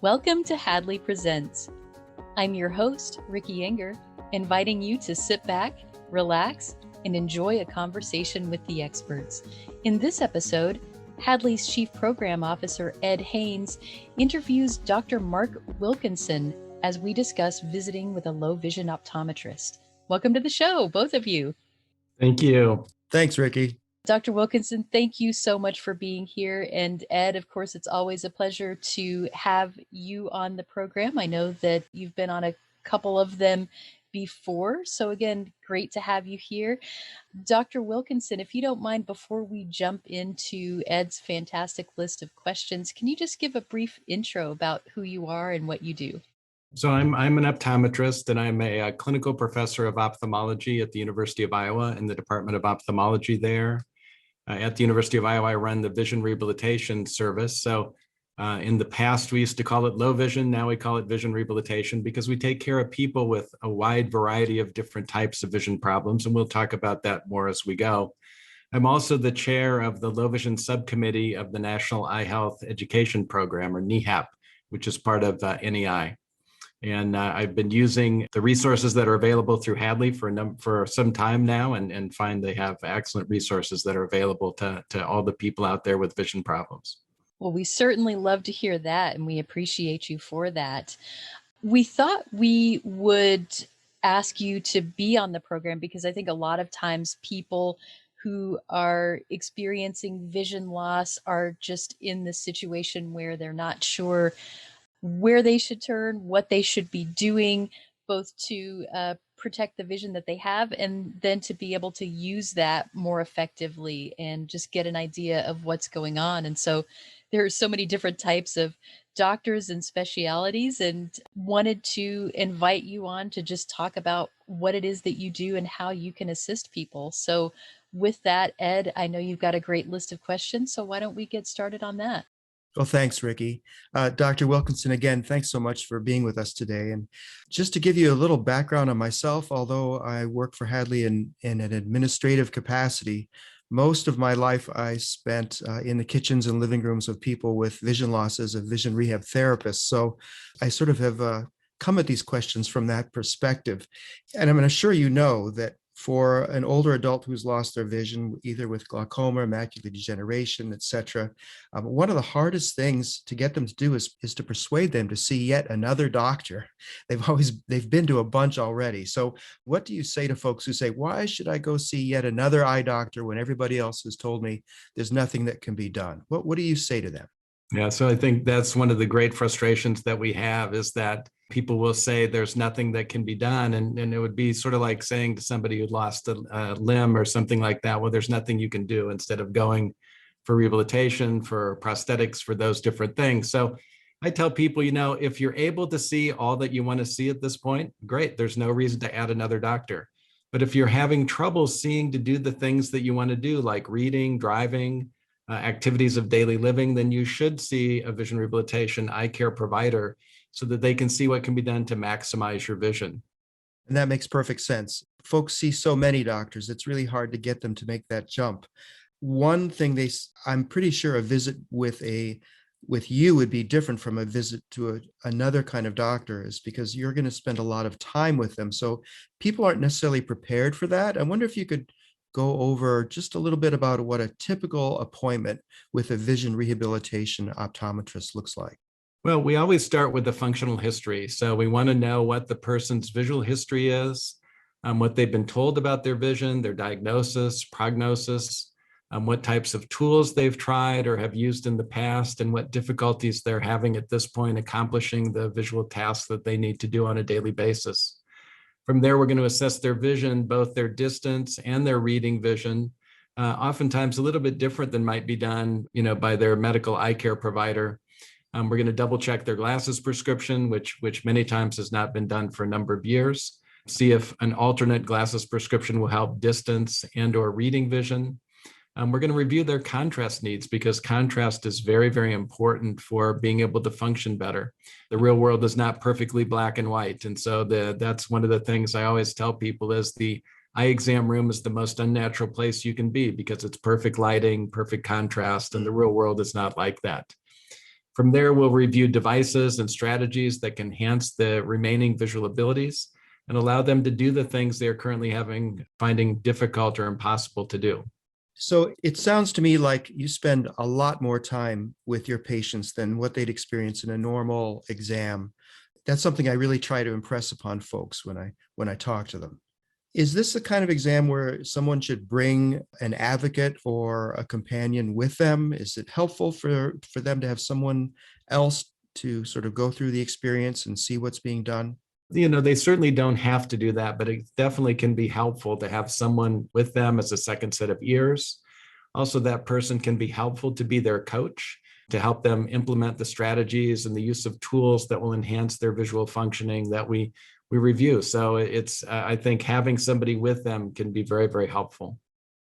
Welcome to Hadley Presents. I'm your host, Ricky Enger, inviting you to sit back, relax, and enjoy a conversation with the experts. In this episode, Hadley's Chief Program Officer, Ed Haynes, interviews Dr. Mark Wilkinson as we discuss visiting with a low vision optometrist. Welcome to the show, both of you. Thank you. Thanks, Ricky. Dr. Wilkinson, thank you so much for being here. And Ed, of course, it's always a pleasure to have you on the program. I know that you've been on a couple of them before. So again, great to have you here. Dr. Wilkinson, if you don't mind, before we jump into Ed's fantastic list of questions, can you just give a brief intro about who you are and what you do? So I'm an optometrist, and I'm a clinical professor of ophthalmology at the University of Iowa in the Department of Ophthalmology there. At the University of Iowa, I run the vision rehabilitation service. So in the past, we used to call it low vision. Now we call it vision rehabilitation because we take care of people with a wide variety of different types of vision problems. And we'll talk about that more as we go. I'm also the chair of the low vision subcommittee of the National Eye Health Education Program, or NEHAP, which is part of NEI. And I've been using the resources that are available through Hadley for some time now, and find they have excellent resources that are available to all the people out there with vision problems. Well, we certainly love to hear that, and we appreciate you for that. We thought we would ask you to be on the program because I think a lot of times people who are experiencing vision loss are just in the situation where they're not sure where they should turn, what they should be doing, both to protect the vision that they have and then to be able to use that more effectively and just get an idea of what's going on. And so there are so many different types of doctors and specialities, and wanted to invite you on to just talk about what it is that you do and how you can assist people. So with that, Ed, I know you've got a great list of questions, so why don't we get started on that? Well, thanks, Ricky. Dr. Wilkinson, again, thanks so much for being with us today. And just to give you a little background on myself, although I work for Hadley in an administrative capacity, most of my life I spent in the kitchens and living rooms of people with vision loss as a vision rehab therapist. So I sort of have come at these questions from that perspective. And I'm going to assure you know that for an older adult who's lost their vision, either with glaucoma, macular degeneration, et cetera, one of the hardest things to get them to do is to persuade them to see yet another doctor. They've been to a bunch already. So what do you say to folks who say, why should I go see yet another eye doctor when everybody else has told me there's nothing that can be done? What do you say to them? Yeah, so I think that's one of the great frustrations that we have, is that people will say there's nothing that can be done. And it would be sort of like saying to somebody who'd lost a limb or something like that, well, there's nothing you can do, instead of going for rehabilitation, for prosthetics, for those different things. So I tell people, if you're able to see all that you want to see at this point, great. There's no reason to add another doctor. But if you're having trouble seeing to do the things that you want to do, like reading, driving, activities of daily living, then you should see a vision rehabilitation eye care provider so that they can see what can be done to maximize your vision. And that makes perfect sense. Folks see so many doctors, it's really hard to get them to make that jump. One thing I'm pretty sure a visit with you would be different from a visit to another kind of doctor, is because you're going to spend a lot of time with them. So people aren't necessarily prepared for that. I wonder if you could go over just a little bit about what a typical appointment with a vision rehabilitation optometrist looks like. Well, we always start with the functional history. So we want to know what the person's visual history is, what they've been told about their vision, their diagnosis, prognosis, what types of tools they've tried or have used in the past, and what difficulties they're having at this point accomplishing the visual tasks that they need to do on a daily basis. From there, we're going to assess their vision, both their distance and their reading vision, oftentimes a little bit different than might be done, by their medical eye care provider. We're going to double check their glasses prescription, which many times has not been done for a number of years. See if an alternate glasses prescription will help distance and or reading vision. We're going to review their contrast needs, because contrast is very, very important for being able to function better. The real world is not perfectly black and white. And so that's one of the things I always tell people is the eye exam room is the most unnatural place you can be, because it's perfect lighting, perfect contrast, and the real world is not like that. From there, we'll review devices and strategies that can enhance the remaining visual abilities and allow them to do the things they're currently finding difficult or impossible to do. So it sounds to me like you spend a lot more time with your patients than what they'd experience in a normal exam. That's something I really try to impress upon folks when I talk to them. Is this the kind of exam where someone should bring an advocate or a companion with them? Is it helpful for them to have someone else to sort of go through the experience and see what's being done? They certainly don't have to do that, but it definitely can be helpful to have someone with them as a second set of ears. Also, that person can be helpful to be their coach, to help them implement the strategies and the use of tools that will enhance their visual functioning that we review. So I think having somebody with them can be very, very helpful.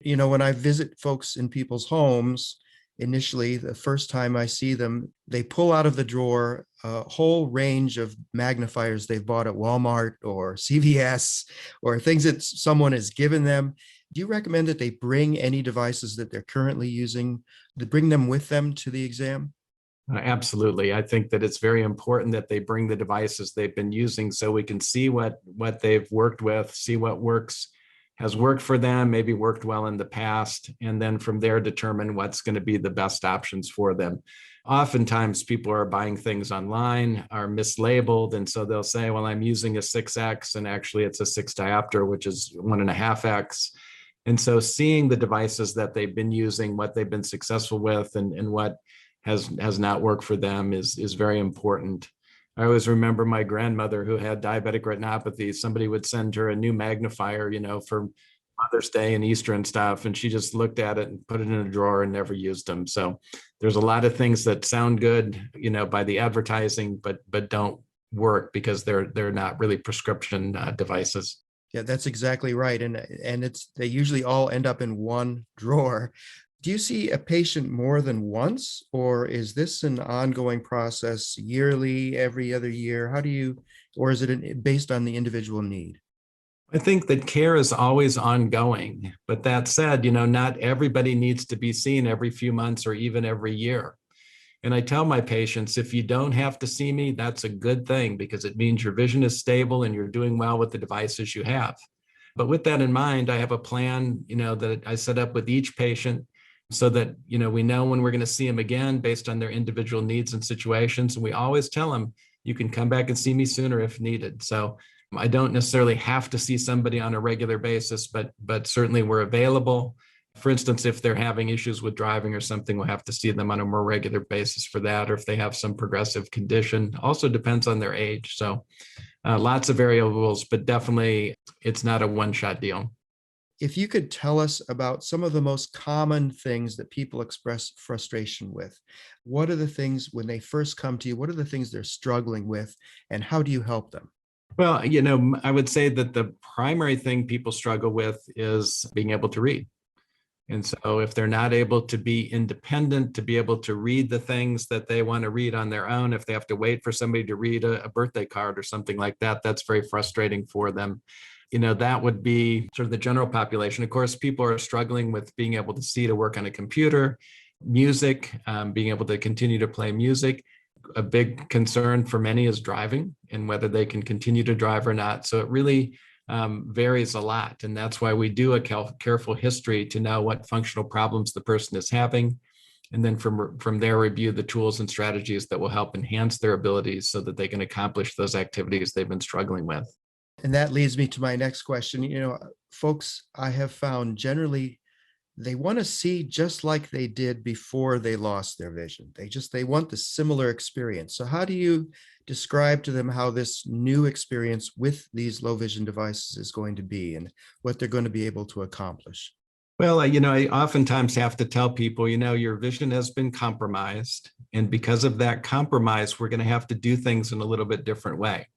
When I visit folks in people's homes, initially, the first time I see them, they pull out of the drawer a whole range of magnifiers they've bought at Walmart or CVS or things that someone has given them. Do you recommend that they bring any devices that they're currently using, to bring them with them to the exam? Absolutely. I think that it's very important that they bring the devices they've been using so we can see what they've worked with, see what has worked for them, maybe worked well in the past, and then from there determine what's going to be the best options for them. Oftentimes people are buying things online, are mislabeled, and so they'll say, well, I'm using a 6X, and actually it's a 6 diopter, which is 1.5X. And so seeing the devices that they've been using, what they've been successful with, and what has not worked for them is very important. I always remember my grandmother who had diabetic retinopathy. Somebody would send her a new magnifier, for Mother's Day and Easter and stuff, and she just looked at it and put it in a drawer and never used them. So there's a lot of things that sound good, by the advertising, but don't work because they're not really prescription devices. Yeah, that's exactly right. And they usually all end up in one drawer. Do you see a patient more than once, or is this an ongoing process yearly, every other year? Or is it based on the individual need? I think that care is always ongoing, but that said, not everybody needs to be seen every few months or even every year. And I tell my patients, if you don't have to see me, that's a good thing because it means your vision is stable and you're doing well with the devices you have. But with that in mind, I have a plan, that I set up with each patient so that, we know when we're going to see them again based on their individual needs and situations. And we always tell them, you can come back and see me sooner if needed. So I don't necessarily have to see somebody on a regular basis, but certainly we're available. For instance, if they're having issues with driving or something, we'll have to see them on a more regular basis for that, or if they have some progressive condition. Also depends on their age. So lots of variables, but definitely it's not a one-shot deal. If you could tell us about some of the most common things that people express frustration with, what are the things when they first come to you, what are the things they're struggling with, and how do you help them? Well, I would say that the primary thing people struggle with is being able to read. And so if they're not able to be independent, to be able to read the things that they want to read on their own, if they have to wait for somebody to read a birthday card or something like that, that's very frustrating for them. That would be sort of the general population. Of course, people are struggling with being able to see to work on a computer, music, being able to continue to play music. A big concern for many is driving and whether they can continue to drive or not. So it really varies a lot. And that's why we do a careful history to know what functional problems the person is having. And then from there, review the tools and strategies that will help enhance their abilities so that they can accomplish those activities they've been struggling with. And that leads me to my next question. Folks I have found generally, they want to see just like they did before they lost their vision. They want the similar experience. So how do you describe to them how this new experience with these low vision devices is going to be and what they're going to be able to accomplish? Well, I oftentimes have to tell people, your vision has been compromised. And because of that compromise, we're going to have to do things in a little bit different way.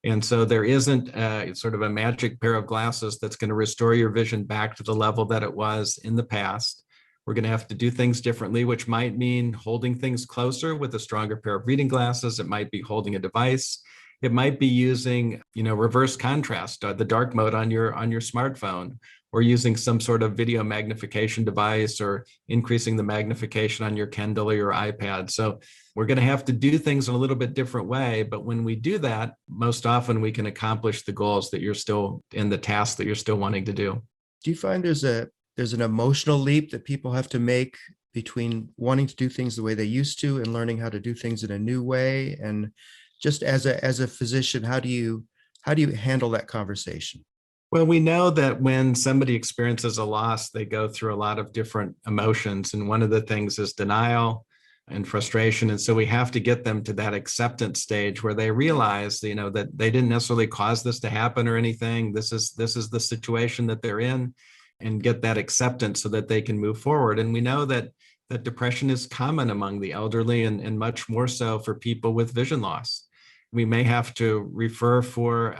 And so there isn't sort of a magic pair of glasses that's going to restore your vision back to the level that it was in the past. We're going to have to do things differently, which might mean holding things closer with a stronger pair of reading glasses. It might be holding a device. It might be using, reverse contrast, the dark mode on your smartphone, or using some sort of video magnification device or increasing the magnification on your Kindle or your iPad. So we're going to have to do things in a little bit different way. But when we do that, most often we can accomplish the goals that you're still in, the tasks that you're still wanting to do. Do you find there's an emotional leap that people have to make between wanting to do things the way they used to and learning how to do things in a new way? And just as a physician, how do you handle that conversation? Well, we know that when somebody experiences a loss, they go through a lot of different emotions. And one of the things is denial and frustration. And so we have to get them to that acceptance stage where they realize, that they didn't necessarily cause this to happen or anything. This is the situation that they're in, and get that acceptance so that they can move forward. And we know that depression is common among the elderly, and much more so for people with vision loss. We may have to refer for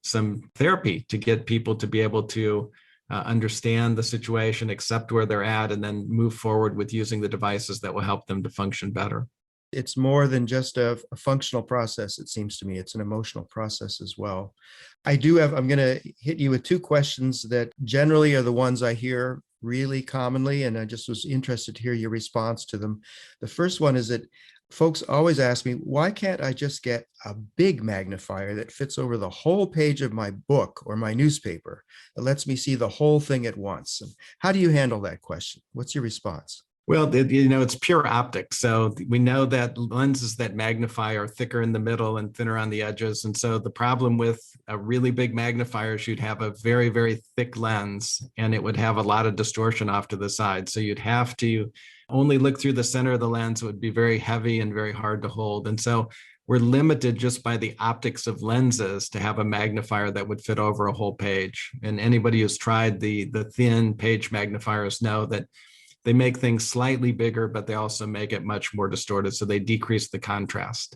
some therapy to get people to be able to understand the situation, accept where they're at, and then move forward with using the devices that will help them to function better. It's more than just a functional process, it seems to me. It's an emotional process as well. I'm going to hit you with two questions that generally are the ones I hear really commonly, and I just was interested to hear your response to them. The first one is that folks always ask me, why can't I just get a big magnifier that fits over the whole page of my book or my newspaper that lets me see the whole thing at once? And how do you handle that question? What's your response? Well, it's pure optics. So we know that lenses that magnify are thicker in the middle and thinner on the edges. And so the problem with a really big magnifier is you'd have a very, very thick lens, and it would have a lot of distortion off to the side. So you'd have to only look through the center of the lens. It would be very heavy and very hard to hold. And so we're limited just by the optics of lenses to have a magnifier that would fit over a whole page. And anybody who's tried the thin page magnifiers know that they make things slightly bigger, but they also make it much more distorted. So they decrease the contrast.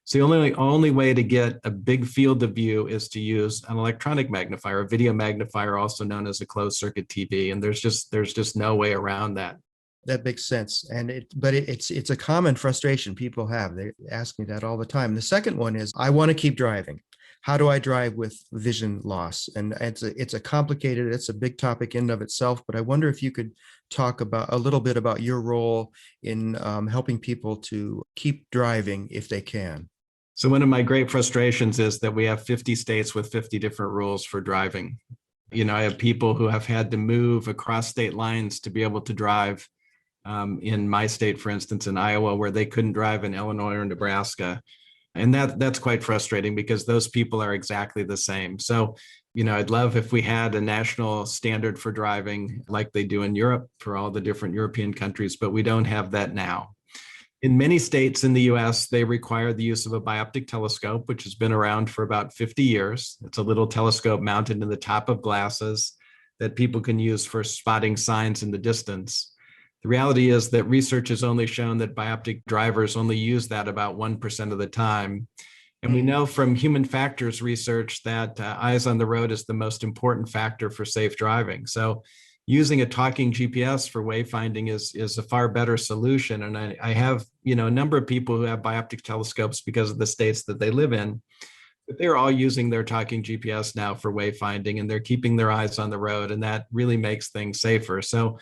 So the only way to get a big field of view is to use an electronic magnifier, a video magnifier, also known as a closed circuit TV. And there's just no way around that. That makes sense. And it's a common frustration people have. They ask me that all the time. The second one is, I want to keep driving. How do I drive with vision loss? And it's a big topic in and of itself, but I wonder if you could talk about a little bit about your role in helping people to keep driving if they can. So one of my great frustrations is that we have 50 states with 50 different rules for driving. I have people who have had to move across state lines to be able to drive. In my state, for instance, in Iowa, where they couldn't drive in Illinois or Nebraska. And that's quite frustrating because those people are exactly the same. So, I'd love if we had a national standard for driving like they do in Europe for all the different European countries, but we don't have that now. In many states in the US, they require the use of a bioptic telescope, which has been around for about 50 years. It's a little telescope mounted in the top of glasses that people can use for spotting signs in the distance. The reality is that research has only shown that bioptic drivers only use that about 1% of the time. And we know from human factors research that eyes on the road is the most important factor for safe driving. So using a talking GPS for wayfinding is a far better solution. And I have, a number of people who have bioptic telescopes because of the states that they live in, but they're all using their talking GPS now for wayfinding, and they're keeping their eyes on the road, and that really makes things safer. So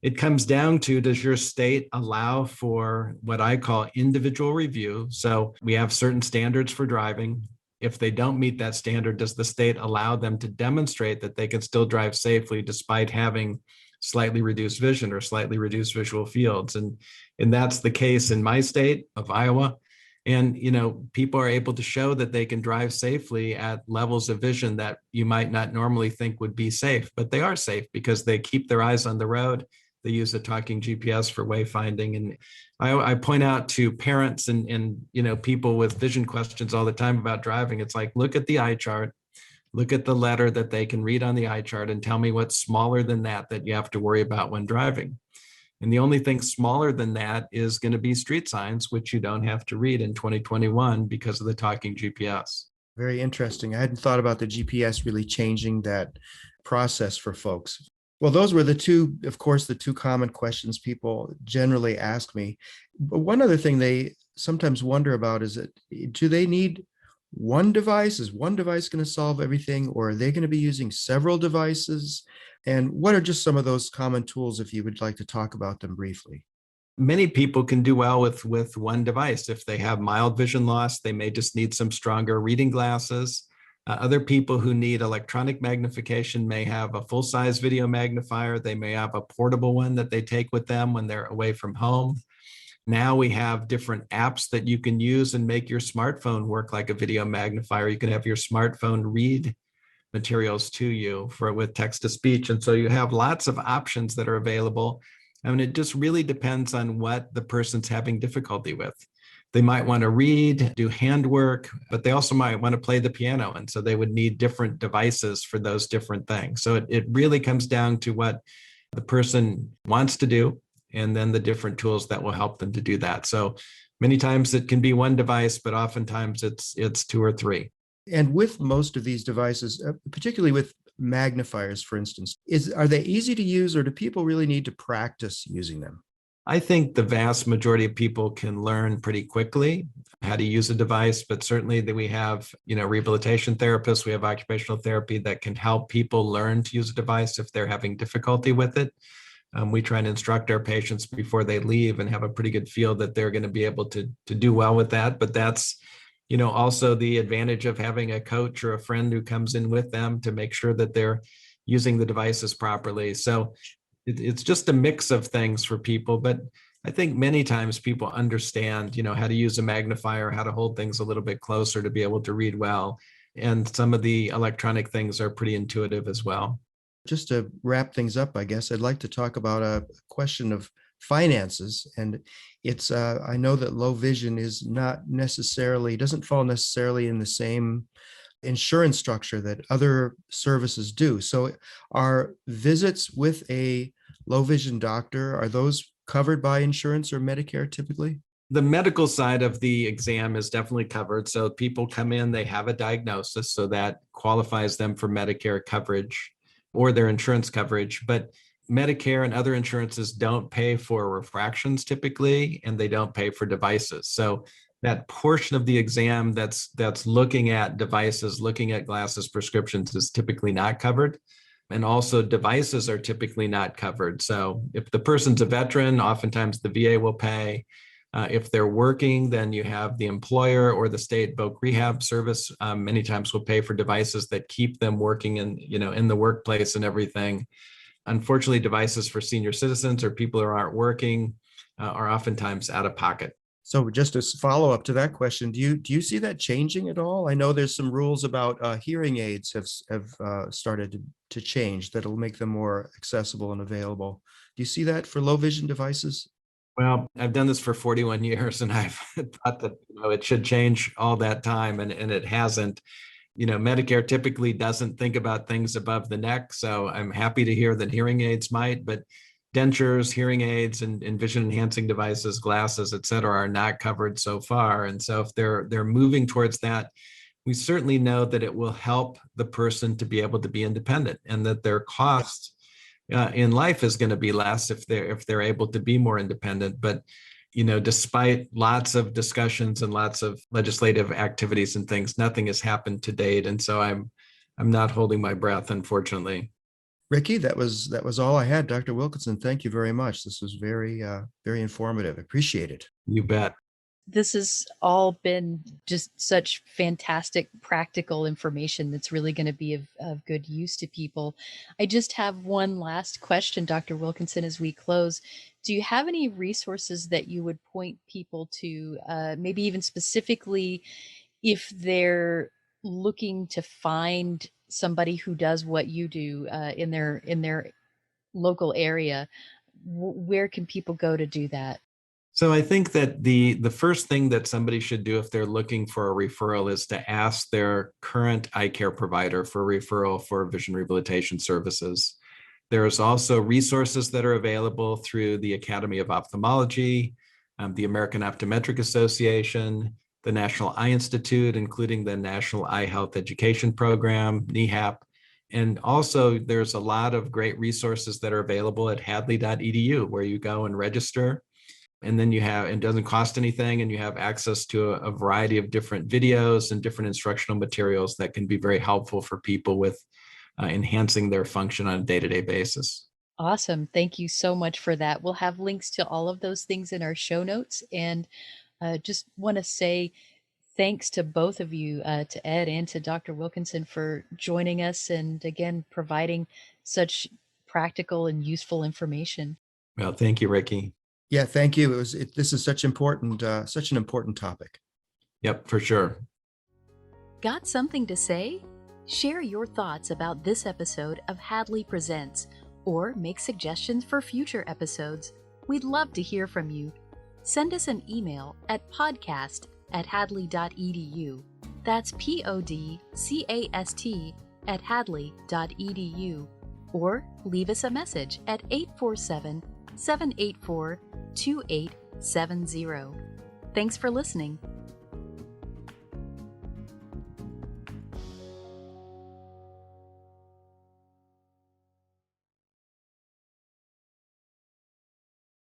it comes down to, does your state allow for what I call individual review? So we have certain standards for driving. If they don't meet that standard, does the state allow them to demonstrate that they can still drive safely despite having slightly reduced vision or slightly reduced visual fields? And that's the case in my state of Iowa. And, people are able to show that they can drive safely at levels of vision that you might not normally think would be safe, but they are safe because they keep their eyes on the road. They use a talking GPS for wayfinding. And I point out to parents and people with vision questions all the time about driving. It's like, look at the eye chart, look at the letter that they can read on the eye chart, and tell me what's smaller than that you have to worry about when driving. And the only thing smaller than that is going to be street signs, which you don't have to read in 2021 because of the talking GPS. Very interesting. I hadn't thought about the GPS really changing that process for folks. Well, those were the two common questions people generally ask me. But one other thing they sometimes wonder about is that, do they need one device? Is one device going to solve everything, or are they going to be using several devices? And what are just some of those common tools if you would like to talk about them briefly? Many people can do well with one device. If they have mild vision loss, they may just need some stronger reading glasses. Other people who need electronic magnification may have a full-size video magnifier. They may have a portable one that they take with them when they're away from home. Now we have different apps that you can use and make your smartphone work like a video magnifier. You can have your smartphone read materials to you with text to speech. And so you have lots of options that are available. I mean, it just really depends on what the person's having difficulty with. They might want to read, do handwork, but they also might want to play the piano. And so they would need different devices for those different things. So it really comes down to what the person wants to do, and then the different tools that will help them to do that. So many times it can be one device, but oftentimes it's two or three. And with most of these devices, particularly with magnifiers, for instance, are they easy to use, or do people really need to practice using them? I think the vast majority of people can learn pretty quickly how to use a device, but certainly that we have, rehabilitation therapists, we have occupational therapy that can help people learn to use a device if they're having difficulty with it. We try and instruct our patients before they leave and have a pretty good feel that they're going to be able to do well with that. But that's, also the advantage of having a coach or a friend who comes in with them to make sure that they're using the devices properly. So it's just a mix of things for people, but I think many times people understand, how to use a magnifier, how to hold things a little bit closer to be able to read well. And some of the electronic things are pretty intuitive as well. Just to wrap things up, I guess I'd like to talk about a question of finances. And it's, I know that low vision is not necessarily, doesn't fall necessarily in the same insurance structure that other services do. So are visits with a low vision doctor, are those covered by insurance or Medicare typically? The medical side of the exam is definitely covered. So people come in, they have a diagnosis, so that qualifies them for Medicare coverage or their insurance coverage. But Medicare and other insurances don't pay for refractions typically, and they don't pay for devices. So that portion of the exam that's looking at devices, looking at glasses prescriptions is typically not covered. And also devices are typically not covered. So if the person's a veteran, oftentimes the VA will pay. If they're working, then you have the employer or the state voc rehab service many times will pay for devices that keep them working in the workplace and everything. Unfortunately, devices for senior citizens or people who aren't working are oftentimes out of pocket. So just a follow up to that question, do you see that changing at all? I know there's some rules about hearing aids have started to change that'll make them more accessible and available. Do you see that for low vision devices? Well, I've done this for 41 years, and I've thought that it should change all that time, and it hasn't. Medicare typically doesn't think about things above the neck, so I'm happy to hear that hearing aids might, but dentures, hearing aids, and vision enhancing devices, glasses, et cetera, are not covered so far. And so if they're moving towards that, we certainly know that it will help the person to be able to be independent, and that their cost in life is going to be less if they're able to be more independent. But despite lots of discussions and lots of legislative activities and things, nothing has happened to date. And so I'm not holding my breath, unfortunately. Ricky, that was all I had. Dr. Wilkinson, thank you very much. This was very, very informative. Appreciate it. You bet. This has all been just such fantastic practical information that's really going to be of good use to people. I just have one last question, Dr. Wilkinson, as we close. Do you have any resources that you would point people to, maybe even specifically if they're looking to find somebody who does what you do in their local area? Where can people go to do that? So I think that the first thing that somebody should do if they're looking for a referral is to ask their current eye care provider for a referral for vision rehabilitation services. There's also resources that are available through the Academy of Ophthalmology, the American Optometric Association, the National Eye Institute, including the National Eye Health Education Program, NEHAP. And also there's a lot of great resources that are available at hadley.edu, where you go and register. And then it doesn't cost anything, and you have access to a variety of different videos and different instructional materials that can be very helpful for people with enhancing their function on a day-to-day basis. Awesome. Thank you so much for that. We'll have links to all of those things in our show notes. And just want to say thanks to both of you, to Ed and to Dr. Wilkinson, for joining us and again providing such practical and useful information. Well, thank you, Ricky. Yeah, thank you. This is such an important topic. Yep, for sure. Got something to say? Share your thoughts about this episode of Hadley Presents, or make suggestions for future episodes. We'd love to hear from you. Send us an email at podcast@hadley.edu. That's podcast@hadley.edu. Or leave us a message at 847-784-2870. Thanks for listening.